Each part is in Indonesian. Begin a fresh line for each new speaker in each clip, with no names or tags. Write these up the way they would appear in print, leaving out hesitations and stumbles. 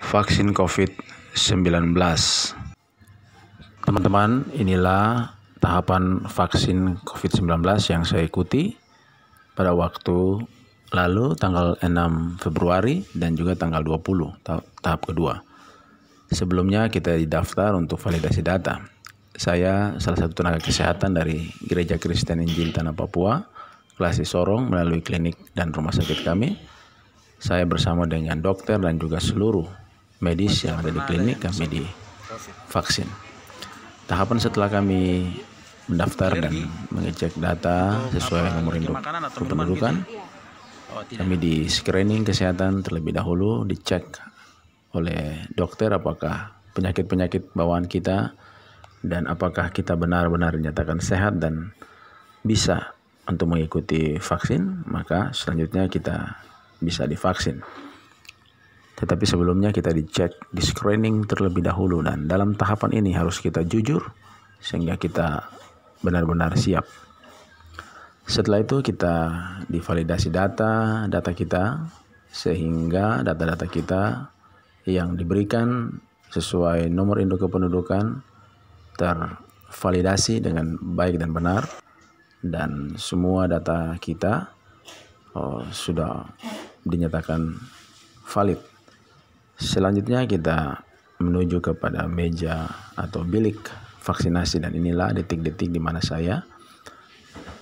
vaksin COVID-19. Teman-teman, inilah tahapan vaksin COVID-19 yang saya ikuti pada waktu lalu tanggal 6 Februari dan juga tanggal 20 tahap kedua. Sebelumnya kita didaftar untuk validasi data. Saya salah satu tenaga kesehatan dari Gereja Kristen Injil Tanah Papua, Klasi Sorong, melalui klinik dan rumah sakit kami. Saya bersama dengan dokter dan juga seluruh medis yang ada di klinik kami divaksin. Tahapan setelah kami mendaftar dan mengecek data sesuai nomor induk kependudukan, kami di screening kesehatan terlebih dahulu, dicek oleh dokter apakah penyakit-penyakit bawaan kita dan apakah kita benar-benar dinyatakan sehat dan bisa untuk mengikuti vaksin, maka selanjutnya kita bisa divaksin. Tetapi sebelumnya kita dicek, di screening terlebih dahulu, dan dalam tahapan ini harus kita jujur sehingga kita benar-benar siap. Setelah itu kita divalidasi data kita sehingga data-data kita yang diberikan sesuai nomor induk kependudukan tervalidasi dengan baik dan benar, dan semua data kita sudah dinyatakan valid. Selanjutnya kita menuju kepada meja atau bilik vaksinasi, dan inilah detik-detik di mana saya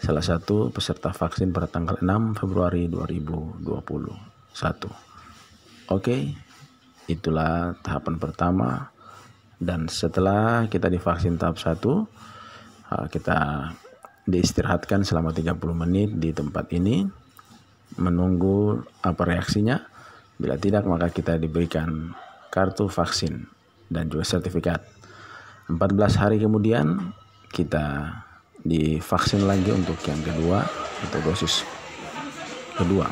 salah satu peserta vaksin pada tanggal 6 Februari 2021. Oke, itulah tahapan pertama, dan setelah kita divaksin tahap 1, kita diistirahatkan selama 30 menit di tempat ini menunggu apa reaksinya. Bila tidak, maka kita diberikan kartu vaksin dan juga sertifikat. 14 hari kemudian kita divaksin lagi untuk yang kedua atau dosis kedua.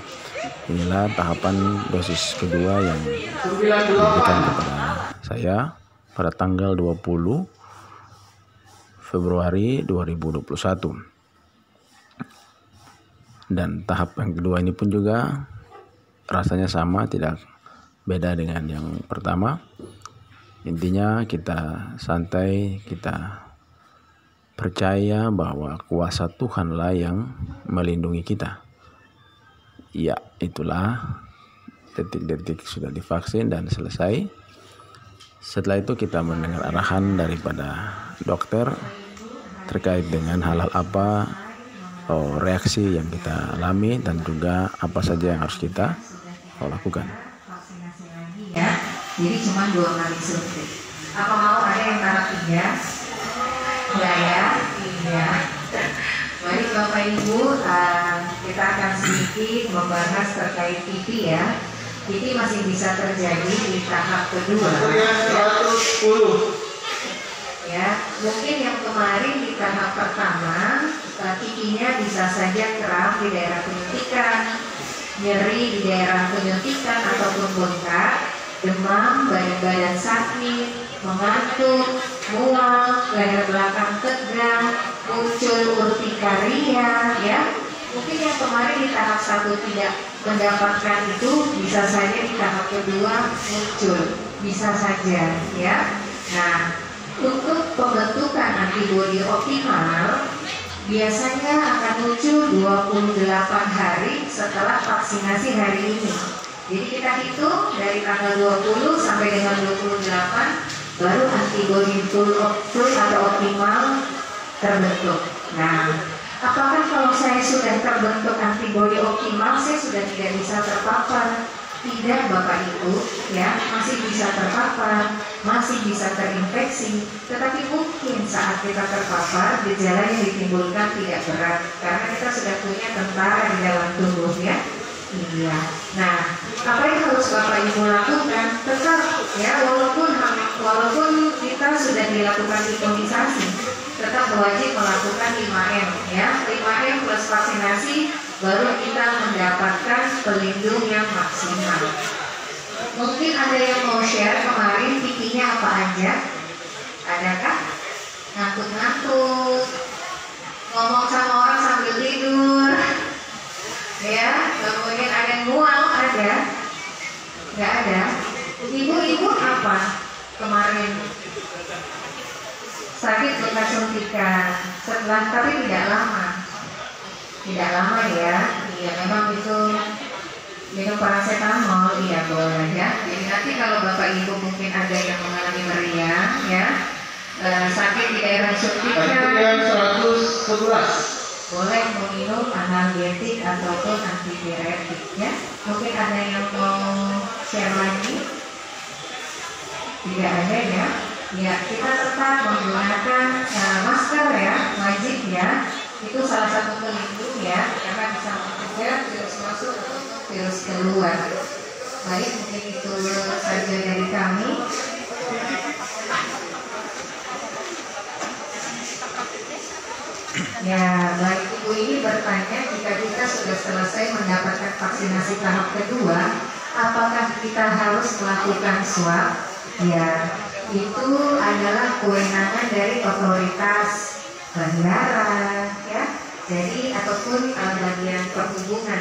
Inilah tahapan dosis kedua yang diberikan kepada saya pada tanggal 20 Februari 2021. Dan tahap yang kedua ini pun juga rasanya sama, tidak beda dengan yang pertama. Intinya kita santai, kita percaya bahwa kuasa Tuhanlah yang melindungi kita. Ya, itulah detik-detik sudah divaksin dan selesai. Setelah itu kita mendengar arahan daripada dokter terkait dengan hal-hal apa reaksi yang kita alami dan juga apa saja yang harus kita lakukan.
Ya, jadi cuma 2 kali suntik. Apa mau ada yang taraf 3? Enggak ya? Iya. Baik Bapak Ibu, kita akan sedikit membahas terkait TB ya. TB masih bisa terjadi di tahap kedua. Ya, mungkin yang kemarin di tahap pertama TB-nya bisa saja kram di daerah penyuntikan, nyeri di daerah penyuntikan ataupun bengkak, demam, badan sakit, mengantuk, mual, leher belakang tegang, muncul urtikaria, ya. Mungkin yang kemarin di tahap 1 tidak mendapatkan itu, bisa saja di tahap kedua muncul, bisa saja, ya. Nah, untuk pembentukan antibodi optimal biasanya akan muncul 28 hari setelah vaksinasi hari ini. Jadi kita hitung dari tanggal 20 sampai dengan 28 baru antibodi full atau optimal terbentuk. Nah, apakah kalau saya sudah terbentuk antibodi optimal saya sudah tidak bisa terpapar? Tidak Bapak Ibu, ya, masih bisa terpapar, masih bisa terinfeksi, tetapi mungkin saat kita terpapar gejala yang ditimbulkan tidak berat karena kita sudah punya tentara di dalam tubuh, ya. Iya. Nah, apa yang harus Bapak Ibu lakukan? Tetap, ya, walaupun kita sudah dilakukan imunisasi, tetap wajib melakukan 5M, ya, 5M plus vaksinasi. Baru kita mendapatkan pelindung yang maksimal. Mungkin ada yang mau share kemarin TB-nya apa aja? Adakah? Ngantuk-ngantuk, ngomong sama orang sambil tidur, ya. Kemudian ada yang mual, ada? Nggak ada. Ibu-ibu apa kemarin? Sakit bekas suntikan setelah, tapi tidak lama ya. Iya, memang itu minum paracetamol, iya boleh ya. Jadi nanti kalau bapak ibu mungkin ada yang mengalami meriang ya, sakit di daerah suntikan,
111
boleh meminum analgetik ataupun antidiuretik ya. Mungkin ada yang mau share lagi? Tidak ada ya. Ya, kita tetap menggunakan masker ya, wajib ya. Itu salah satu pelindung ya, karena bisa mencegah virus masuk atau virus keluar. Baik, mungkin itu saja dari kami. Ya, baik, Ibu ini bertanya, jika kita sudah selesai mendapatkan vaksinasi tahap kedua, apakah kita harus melakukan swab? Ya, itu adalah kewenangan dari otoritas bandara ya. Jadi ataupun bagian perhubungan.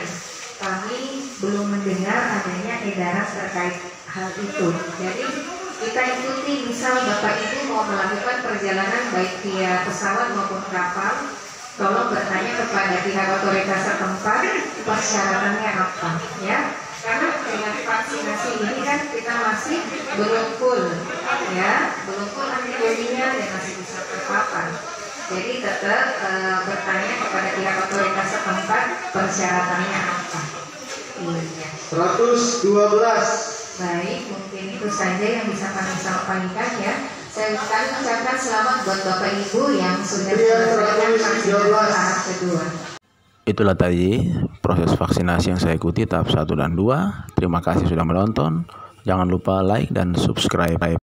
Kami belum mendengar adanya edaran terkait hal itu. Jadi kita ikuti, misal Bapak Ibu mau melakukan perjalanan baik via pesawat maupun kapal, tolong bertanya kepada pihak otoritas setempat persyaratannya apa ya. Karena dengan vaksinasi ini kan kita masih belum full ya, belum full antibodinya dan masih bisa terpapar. Jadi tetap bertanya kepada pihak otoritas setempat persyaratannya apa. Iya.
112.
Baik, mungkin itu saja yang bisa kami sampaikan ya. Saya ucapkan selamat buat Bapak Ibu yang sudah selesai vaksinasi tahap kedua.
Itulah tadi proses vaksinasi yang saya ikuti tahap 1 dan 2. Terima kasih sudah menonton. Jangan lupa like dan subscribe.